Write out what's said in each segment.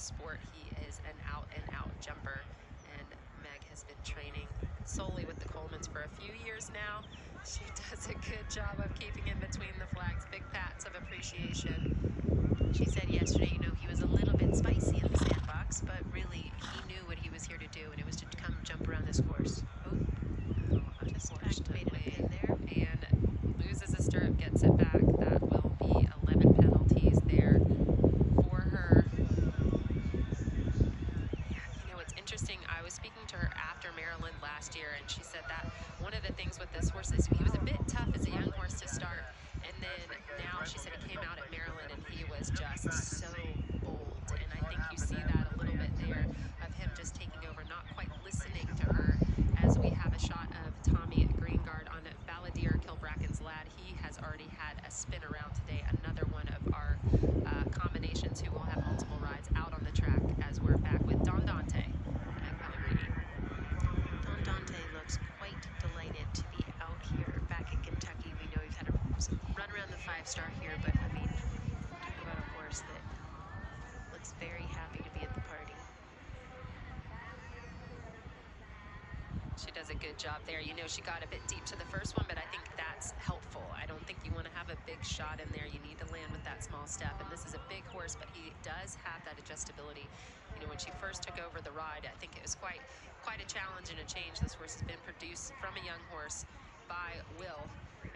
sport. He is an out-and-out jumper, and Meg has been training solely with the Colemans for a few years now. She does a good job of keeping in between the flags. Big pats of appreciation. She said yesterday, he was a little bit spicy in the sandbox, but really he knew what he was here to do, and it was to come jump around this course. Oh, just activated a pin there. And loses a stirrup, gets it back. That will be 11 penalties there for her. It's interesting. I was speaking to her after Maryland last year, and she said that one of the things with this horse is he was a bit tough as a young horse to start, and then now she said he came out at Maryland and he was just so bold, and I think you see that a little bit there of him just taking over, not quite listening to her. As we have a shot of Tommy Greengard on Balladeer, Kilbracken's lad, he has already had a spin around today, another one of our combinations who will have multiple rides out on the track as we're back with Don Dante at Pellegrini. Don Dante looks quite delighted to be out here back in Kentucky. We know he's had some run around the 5-star here, but I mean, talk about a horse that looks very happy to be at the party. She does a good job there. She got a bit deep to the first one, but I think that's helpful. I don't think you want to have a big shot in there. You need to land with that small step, and this is a big horse, but he does have that adjustability. When she first took over the ride, I think it was quite a challenge and a change. This horse has been produced from a young horse by Will,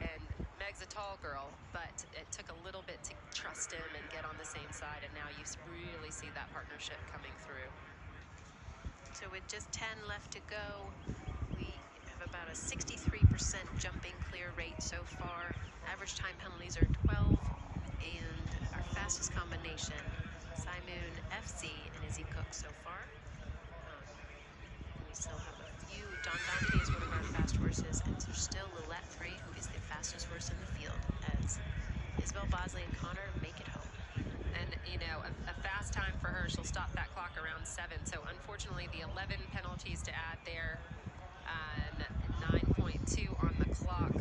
and Meg's a tall girl, but it took a little bit to trust him and get on the same side, and now you really see that partnership coming through. So with just 10 left to go, we have about a 63% jumping clear rate so far. Average time penalties are 12, and our fastest combination, Simoon FC and Izzy Cook so far. We still have a few. Don Dante is one of our fast horses, and there's still Lillette 3, who is the fastest horse in the field, as Isabel Bosley and Connor make it home. And, a fast time for her. She'll stop that clock around 7. So, unfortunately, the 11 penalties to add there, and 9.2 on the clock